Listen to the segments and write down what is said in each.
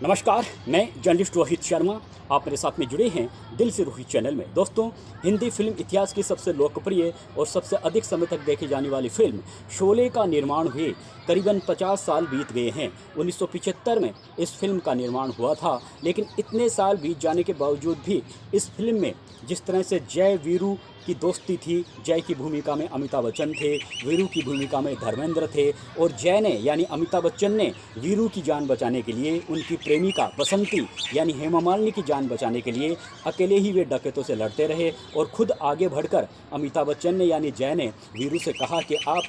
नमस्कार, मैं जर्नलिस्ट रोहित शर्मा। आप मेरे साथ में जुड़े हैं दिल से रोहित चैनल में। दोस्तों, हिंदी फिल्म इतिहास की सबसे लोकप्रिय और सबसे अधिक समय तक देखी जाने वाली फिल्म शोले का निर्माण हुए करीबन 50 साल बीत गए हैं। 1975 में इस फिल्म का निर्माण हुआ था, लेकिन इतने साल बीत जाने के बावजूद भी इस फिल्म में जिस तरह से जय वीरू की दोस्ती थी, जय की भूमिका में अमिताभ बच्चन थे, वीरू की भूमिका में धर्मेंद्र थे, और जय ने यानी अमिताभ बच्चन ने वीरू की जान बचाने के लिए उनकी प्रेमिका बसंती यानी हेमा मालिनी की जान बचाने के लिए अकेले ही वे डकैतों से लड़ते रहे। और खुद आगे बढ़कर अमिताभ बच्चन ने यानी जय ने वीरू से कहा कि आप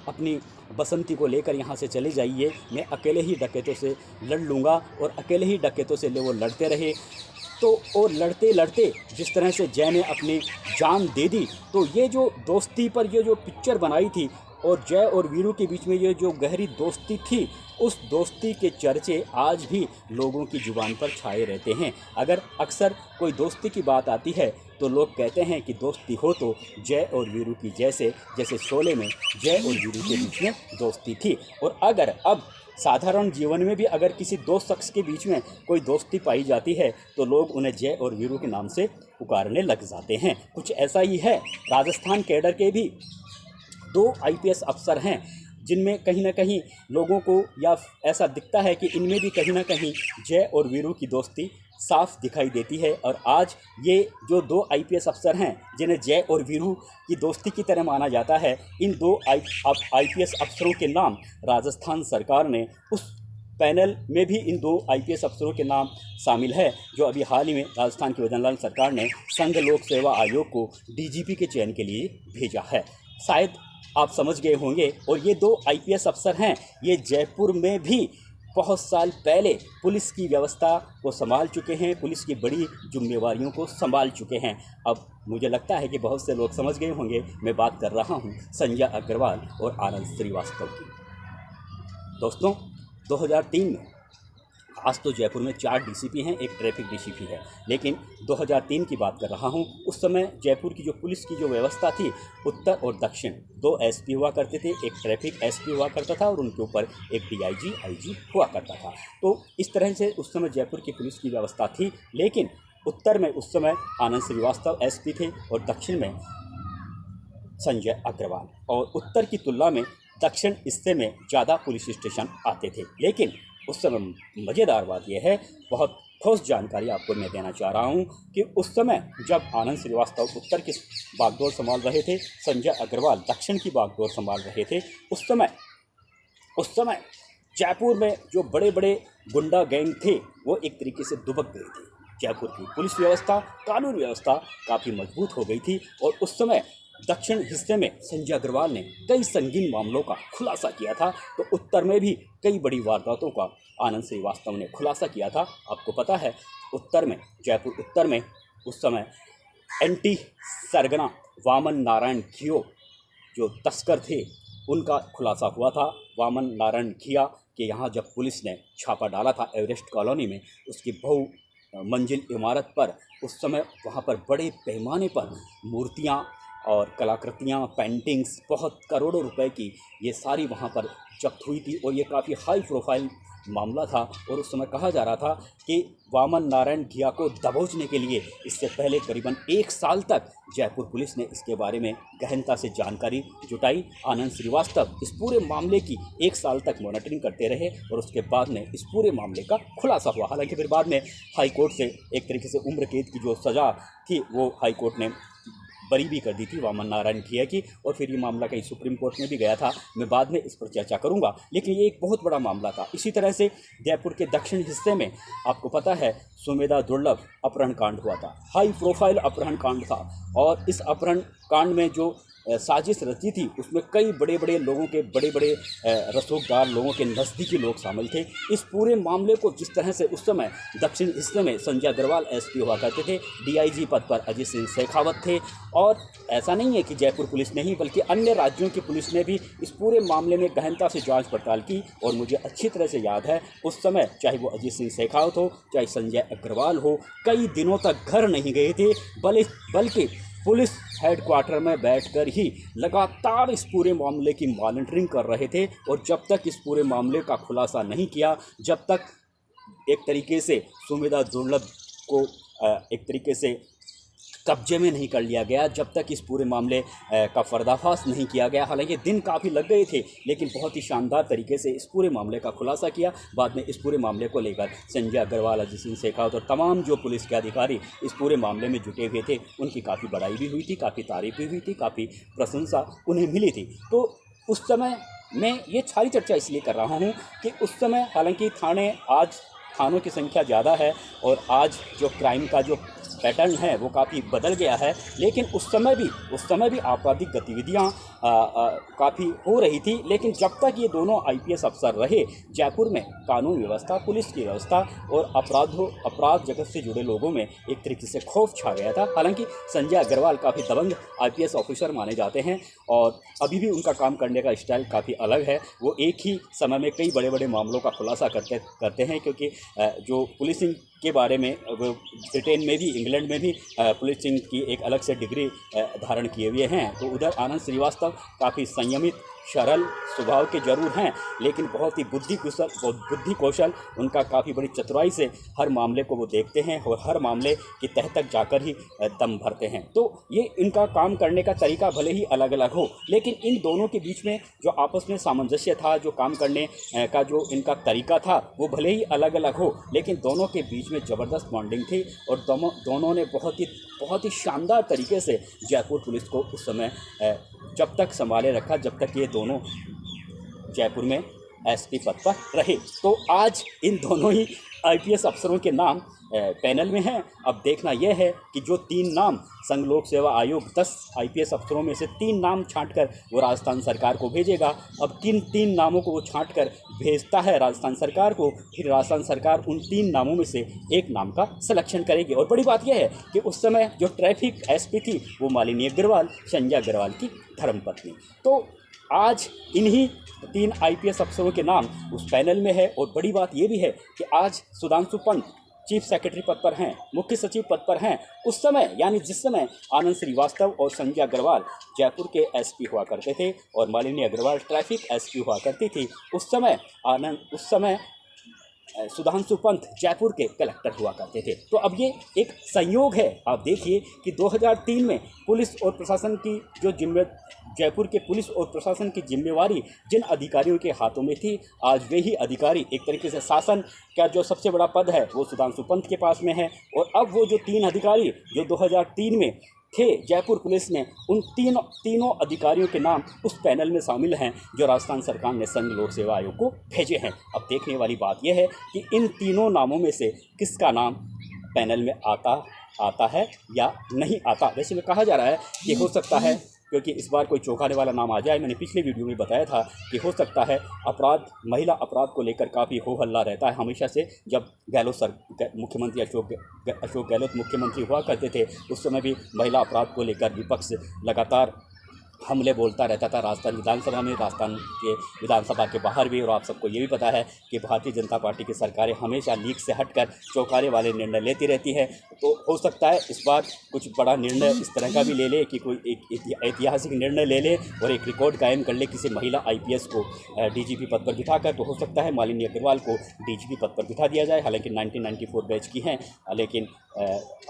अपनी बसंती को लेकर यहाँ से चले जाइए, मैं अकेले ही डकैतों से लड़ लूँगा। और अकेले ही डकैतों से वो लड़ते रहे। तो और लड़ते लड़ते जिस तरह से जय ने अपनी जान दे दी, तो ये जो दोस्ती पर ये जो पिक्चर बनाई थी और जय और वीरू के बीच में ये जो गहरी दोस्ती थी, उस दोस्ती के चर्चे आज भी लोगों की ज़ुबान पर छाए रहते हैं। अगर अक्सर कोई दोस्ती की बात आती है तो लोग कहते हैं कि दोस्ती हो तो जय और वीरू की जैसे शोले में जय और वीरू के बीच में दोस्ती थी। और अगर अब साधारण जीवन में भी अगर किसी दो शख्स के बीच में कोई दोस्ती पाई जाती है तो लोग उन्हें जय और वीरू के नाम से पुकारने लग जाते हैं। कुछ ऐसा ही है। राजस्थान कैडर के भी 2 आईपीएस अफसर हैं, जिनमें कहीं ना कहीं लोगों को या ऐसा दिखता है कि इनमें भी कहीं ना कहीं जय और वीरू की दोस्ती साफ दिखाई देती है। और आज ये जो 2 आईपीएस अफसर हैं जिन्हें जय और वीरू की दोस्ती की तरह माना जाता है, इन 2 आईपीएस अफसरों के नाम राजस्थान सरकार ने उस पैनल में भी इन 2 आईपीएस अफसरों के नाम शामिल है, जो अभी हाल ही में राजस्थान की वजनलाल सरकार ने संघ लोक सेवा आयोग को डीजीपी के चयन के लिए भेजा है। शायद आप समझ गए होंगे। और ये 2 आईपीएस अफसर हैं, ये जयपुर में भी बहुत साल पहले पुलिस की व्यवस्था को संभाल चुके हैं, पुलिस की बड़ी जिम्मेवारियों को संभाल चुके हैं। अब मुझे लगता है कि बहुत से लोग समझ गए होंगे, मैं बात कर रहा हूं संजय अग्रवाल और आनंद श्रीवास्तव की। दोस्तों, 2003 में आज तो जयपुर में 4 डीसीपी हैं, एक ट्रैफिक डीसीपी है, लेकिन 2003 की बात कर रहा हूं। उस समय जयपुर की जो पुलिस की जो व्यवस्था थी, उत्तर और दक्षिण 2 एसपी हुआ करते थे, एक ट्रैफिक एसपी हुआ करता था और उनके ऊपर एक डीआईजी आईजी हुआ करता था। तो इस तरह से उस समय जयपुर की पुलिस की व्यवस्था थी। लेकिन उत्तर में उस समय आनंद श्रीवास्तव एसपी थे और दक्षिण में संजय अग्रवाल। और उत्तर की तुलना में दक्षिण हिस्से में ज़्यादा पुलिस स्टेशन आते थे। लेकिन उस समय मज़ेदार बात यह है, बहुत ठोस जानकारी आपको मैं देना चाह रहा हूं कि उस समय जब आनंद श्रीवास्तव उत्तर की बागडोर संभाल रहे थे, संजय अग्रवाल दक्षिण की बागडोर संभाल रहे थे, उस समय जयपुर में जो बड़े बड़े गुंडा गैंग थे वो एक तरीके से दुबक गए थे। जयपुर की पुलिस व्यवस्था, कानून व्यवस्था काफ़ी मजबूत हो गई थी। और उस समय दक्षिण हिस्से में संजय अग्रवाल ने कई संगीन मामलों का खुलासा किया था, तो उत्तर में भी कई बड़ी वारदातों का आनंद श्रीवास्तव ने खुलासा किया था। आपको पता है, उत्तर में जयपुर उत्तर में उस समय एंटी सरगना वामन नारायण घियो जो तस्कर थे, उनका खुलासा हुआ था। वामन नारायण घिया के यहाँ जब पुलिस ने छापा डाला था एवरेस्ट कॉलोनी में, उसकी बहु मंजिल इमारत पर, उस समय वहाँ पर बड़े पैमाने पर मूर्तियाँ और कलाकृतियाँ, पेंटिंग्स, बहुत करोड़ों रुपए की ये सारी वहाँ पर जब्त हुई थी। और ये काफ़ी हाई प्रोफाइल मामला था। और उस समय कहा जा रहा था कि वामन नारायण घिया को दबोचने के लिए इससे पहले करीबन 1 साल तक जयपुर पुलिस ने इसके बारे में गहनता से जानकारी जुटाई। आनंद श्रीवास्तव इस पूरे मामले की 1 साल तक मॉनिटरिंग करते रहे और उसके बाद में इस पूरे मामले का खुलासा हुआ। हालांकि फिर बाद में हाई कोर्ट से एक तरीके से उम्र कैद की जो सज़ा थी वो हाई कोर्ट ने बरी भी कर दी थी वामन नारायण घिया की। और फिर ये मामला कहीं सुप्रीम कोर्ट में भी गया था, मैं बाद में इस पर चर्चा करूंगा। लेकिन ये एक बहुत बड़ा मामला था। इसी तरह से जयपुर के दक्षिण हिस्से में आपको पता है सुमेधा दुर्लभ अपहरण कांड हुआ था, हाई प्रोफाइल अपहरण कांड था। और इस अपहरण कांड में जो साजिश रची थी उसमें कई बड़े बड़े लोगों के बड़े बड़े रसूखदार लोगों के नज़दीकी लोग शामिल थे। इस पूरे मामले को जिस तरह से उस समय दक्षिण हिस्से में संजय अग्रवाल एसपी हुआ करते थे, डीआईजी पद पर अजीत सिंह शेखावत थे। और ऐसा नहीं है कि जयपुर पुलिस ने ही बल्कि अन्य राज्यों की पुलिस ने भी इस पूरे मामले में गहनता से जांच पड़ताल की। और मुझे अच्छी तरह से याद है उस समय चाहे वो अजीत सिंह शेखावत हो चाहे संजय अग्रवाल हो, कई दिनों तक घर नहीं गए थे, बल्कि पुलिस हेडक्वार्टर में बैठकर ही लगातार इस पूरे मामले की मॉनिटरिंग कर रहे थे। और जब तक इस पूरे मामले का खुलासा नहीं किया, जब तक एक तरीके से सुमेधा दुर्लभ को एक तरीके से कब्जे में नहीं कर लिया गया जब तक इस पूरे मामले का पर्दाफाश नहीं किया गया। हालांकि दिन काफ़ी लग गए थे, लेकिन बहुत ही शानदार तरीके से इस पूरे मामले का खुलासा किया। बाद में इस पूरे मामले को लेकर संजय अग्रवाल, अजय सिंह शेखावत और तमाम जो पुलिस के अधिकारी इस पूरे मामले में जुटे हुए थे, उनकी काफ़ी बड़ाई भी हुई थी, काफ़ी तारीफ भी हुई थी, काफ़ी प्रशंसा उन्हें मिली थी। तो उस समय मैं ये सारी चर्चा इसलिए कर रहा हूँ कि उस समय हालांकि आज थानों की संख्या ज़्यादा है और आज जो क्राइम का जो पैटर्न है वो काफ़ी बदल गया है, लेकिन उस समय भी आपराधिक गतिविधियाँ काफ़ी हो रही थी। लेकिन जब तक ये दोनों आईपीएस अफसर रहे, जयपुर में कानून व्यवस्था, पुलिस की व्यवस्था और अपराध जगत से जुड़े लोगों में एक तरीके से खौफ छा गया था। हालांकि संजय अग्रवाल काफ़ी दबंग आईपीएस ऑफिसर माने जाते हैं और अभी भी उनका काम करने का स्टाइल काफ़ी अलग है। वो एक ही समय में कई बड़े बड़े मामलों का खुलासा करते हैं, क्योंकि जो पुलिसिंग के बारे में वो ब्रिटेन में भी, इंग्लैंड में भी पुलिसिंग की एक अलग से डिग्री धारण किए हुए हैं। तो उधर आनंद श्रीवास्तव काफ़ी संयमित, सरल स्वभाव के जरूर हैं, लेकिन बहुत ही बुद्धि कौशल उनका काफ़ी बड़ी चतुराई से हर मामले को वो देखते हैं और हर मामले की तह तक जाकर ही दम भरते हैं। तो ये इनका काम करने का तरीका भले ही अलग अलग हो, लेकिन इन दोनों के बीच में जो आपस में सामंजस्य था, जो काम करने का जो इनका तरीका था, वो भले ही अलग अलग हो, लेकिन दोनों के बीच में ज़बरदस्त बॉन्डिंग थी और दोनों ने बहुत ही शानदार तरीके से जयपुर पुलिस को उस समय जब तक संभाले रखा, जब तक ये दोनों जयपुर में एसपी पद पर रहे। तो आज इन दोनों ही आईपीएस अफसरों के नाम पैनल में हैं। अब देखना यह है कि जो 3 नाम संघ लोक सेवा आयोग 10 आईपीएस अफसरों में से 3 नाम छांटकर वो राजस्थान सरकार को भेजेगा। अब किन 3 नामों को वो छांटकर भेजता है राजस्थान सरकार को, फिर राजस्थान सरकार उन 3 नामों में से एक नाम का सिलेक्शन करेगी। और बड़ी बात यह है कि उस समय जो ट्रैफिक एसपी थी वो मालिनी अग्रवाल, संजय अग्रवाल की धर्मपत्नी। तो आज इन्हीं 3 आईपीएस अफसरों के नाम उस पैनल में है। और बड़ी बात यह भी है कि आज सुधांशु पंत चीफ सेक्रेटरी पद पर हैं, मुख्य सचिव पद पर हैं। उस समय यानी जिस समय आनंद श्रीवास्तव और संजय अग्रवाल जयपुर के एसपी हुआ करते थे और मालिनी अग्रवाल ट्रैफिक एसपी हुआ करती थी, उस समय सुधांशु पंत जयपुर के कलेक्टर हुआ करते थे। तो अब ये एक संयोग है। आप देखिए कि 2003 में पुलिस और प्रशासन की जयपुर के पुलिस और प्रशासन की जिम्मेवारी जिन अधिकारियों के हाथों में थी, आज वे ही अधिकारी एक तरीके से शासन का जो सबसे बड़ा पद है वो सुधांशु पंत के पास में है। और अब वो जो 3 अधिकारी जो 2003 में थे जयपुर पुलिस में, उन तीनों अधिकारियों के नाम उस पैनल में शामिल हैं जो राजस्थान सरकार ने संघ लोक सेवा आयोग को भेजे हैं। अब देखने वाली बात यह है कि इन तीनों नामों में से किसका नाम पैनल में आता है या नहीं आता। वैसे में कहा जा रहा है कि हो सकता है, क्योंकि इस बार कोई चौंकाने वाला नाम आ जाए। मैंने पिछले वीडियो में बताया था कि हो सकता है महिला अपराध को लेकर काफ़ी हो हल्ला रहता है हमेशा से। जब मुख्यमंत्री अशोक गहलोत मुख्यमंत्री हुआ करते थे, उस समय भी महिला अपराध को लेकर विपक्ष लगातार हमले बोलता रहता था, राजस्थान विधानसभा में, राजस्थान के विधानसभा के बाहर भी। और आप सबको ये भी पता है कि भारतीय जनता पार्टी की सरकारें हमेशा लीक से हटकर चौंकाने वाले निर्णय लेती रहती है। तो हो सकता है इस बार कुछ बड़ा निर्णय इस तरह का भी ले ले कि कोई एक ऐतिहासिक निर्णय ले ले और एक रिकॉर्ड कायम कर ले किसी महिला आईपीएस को डीजीपी पद पर बिठाकर। तो हो सकता है मालिनी अग्रवाल को डीजीपी पद पर बिठा दिया जाए। हालांकि 1994 बैच की हैं, लेकिन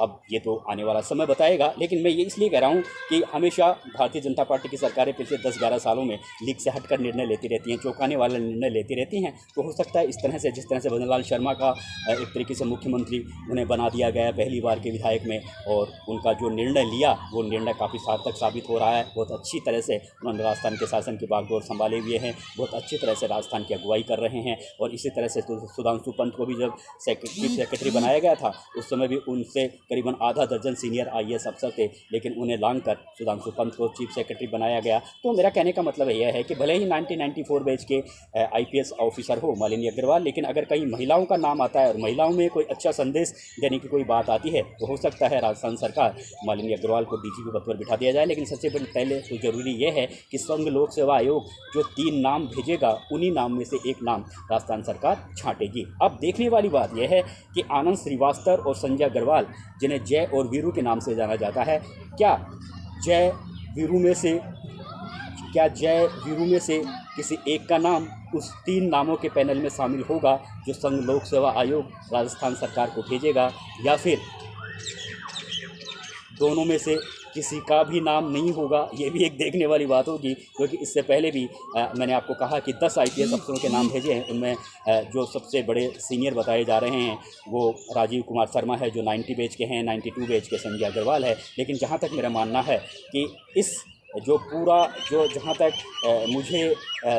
अब ये तो आने वाला समय बताएगा। लेकिन मैं ये इसलिए कह रहा हूँ कि हमेशा भारतीय जनता पार्टी की सरकारें पिछले 10-11 सालों में लीक से हटकर निर्णय लेती रहती हैं, चौंकाने वाला निर्णय लेती रहती हैं। तो हो सकता है इस तरह से, जिस तरह से भजन लाल शर्मा का एक तरीके से मुख्यमंत्री उन्हें बना दिया गया पहली बार के विधायक में, और उनका जो निर्णय लिया वो निर्णय काफ़ी सार्थक साबित हो रहा है। बहुत अच्छी तरह से उन्होंने राजस्थान के शासन की बागडोर संभाले हुए हैं, बहुत अच्छी तरह से राजस्थान की अगुवाई कर रहे हैं। और इसी तरह से सुधांशु पंत को भी जब चीफ सेक्रेटरी बनाया गया था, उस समय भी उनसे करीबन आधा दर्जन सीनियर आईएएस अफसर थे, लेकिन उन्हें लांघकर सुधांशु पंत को चीफ सेक्रेटरी बनाया गया। तो मेरा कहने का मतलब यह है कि भले ही 1994 बैच के आईपीएस ऑफिसर हो मालिनी अग्रवाल, लेकिन अगर कहीं महिलाओं का नाम आता है और महिलाओं में कोई अच्छा संदेश देने की कोई बात आती है, तो हो सकता है राजस्थान सरकार मालिनी अग्रवाल को डीजीपी पद पर बिठा दिया जाए। लेकिन सबसे पहले तो जरूरी यह है कि संघ लोक सेवा आयोग जो 3 नाम भेजेगा, उन्हीं नाम में से एक नाम राजस्थान सरकार छांटेगी। अब देखने वाली बात यह है कि आनंद श्रीवास्तव और संजय अग्रवाल, जिन्हें जय और वीरू के नाम से जाना जाता है, क्या जय वीरू में से किसी एक का नाम उस 3 नामों के पैनल में शामिल होगा जो संघ लोक सेवा आयोग राजस्थान सरकार को भेजेगा, या फिर दोनों में से किसी का भी नाम नहीं होगा। ये भी एक देखने वाली बात होगी, क्योंकि इससे पहले भी मैंने आपको कहा कि 10 IPS अफसरों के नाम भेजे हैं। उनमें जो सबसे बड़े सीनियर बताए जा रहे हैं वो राजीव कुमार शर्मा है जो 90 बैच के हैं, 92 बैच के संजय अग्रवाल है। लेकिन जहाँ तक मेरा मानना है कि इस जहाँ तक मुझे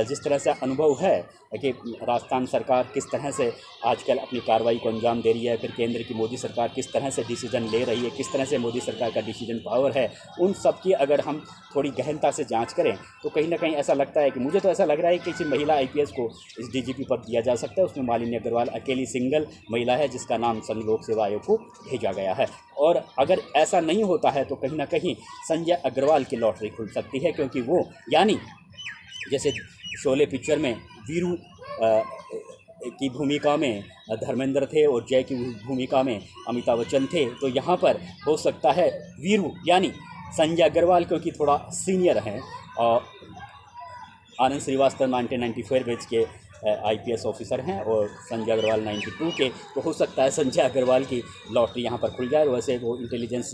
जिस तरह से अनुभव है कि राजस्थान सरकार किस तरह से आजकल अपनी कार्रवाई को अंजाम दे रही है, फिर केंद्र की मोदी सरकार किस तरह से डिसीजन ले रही है, किस तरह से मोदी सरकार का डिसीजन पावर है, उन सब की अगर हम थोड़ी गहनता से जांच करें तो कहीं ना कहीं ऐसा लगता है कि मुझे तो ऐसा लग रहा है कि किसी महिला IPS को इस DGP पद दिया जा सकता है। उसमें मालिनी अग्रवाल अकेली सिंगल महिला है जिसका नाम संघ लोक सेवा आयोग को भेजा गया है। और अगर ऐसा नहीं होता है तो कहीं ना कहीं संजय अग्रवाल की लॉटरी खुल सकती है, क्योंकि वो यानी जैसे शोले पिक्चर में वीरू की भूमिका में धर्मेंद्र थे और जय की भूमिका में अमिताभ बच्चन थे, तो यहाँ पर हो सकता है वीरू यानी संजय अग्रवाल, क्योंकि थोड़ा सीनियर हैं। और आनंद श्रीवास्तव 1994 बैच के IPS ऑफिसर हैं और संजय अग्रवाल 92 के, तो हो सकता है संजय अग्रवाल की लॉटरी यहाँ पर खुल जाए। वैसे वो इंटेलिजेंस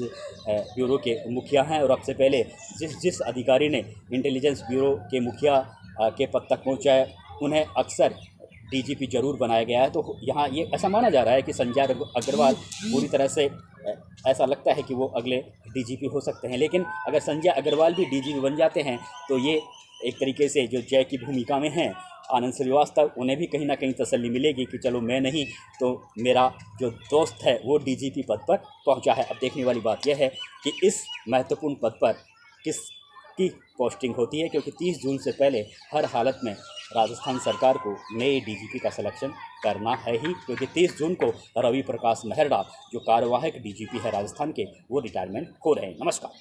ब्यूरो के मुखिया हैं और अब से पहले जिस अधिकारी ने इंटेलिजेंस ब्यूरो के मुखिया के पद तक पहुँचाया उन्हें अक्सर DGP जरूर बनाया गया है। तो यहाँ ये ऐसा माना जा रहा है कि संजय अग्रवाल पूरी तरह से ऐसा लगता है कि वो अगले DGP हो सकते हैं। लेकिन अगर संजय अग्रवाल भी DGP बन जाते हैं तो ये एक तरीके से जो जय की भूमिका में हैं आनंद श्रीवास्तव, उन्हें भी कहीं ना कहीं तसल्ली मिलेगी कि चलो मैं नहीं तो मेरा जो दोस्त है वो DGP पद पर पहुंचा है। अब देखने वाली बात यह है कि इस महत्वपूर्ण पद पर किसकी पोस्टिंग होती है, क्योंकि 30 जून से पहले हर हालत में राजस्थान सरकार को नए DGP का सिलेक्शन करना है ही, क्योंकि 30 जून को रवि प्रकाश मेहरा जो कार्यवाहक DGP है राजस्थान के, वो रिटायरमेंट हो रहे हैं। नमस्कार।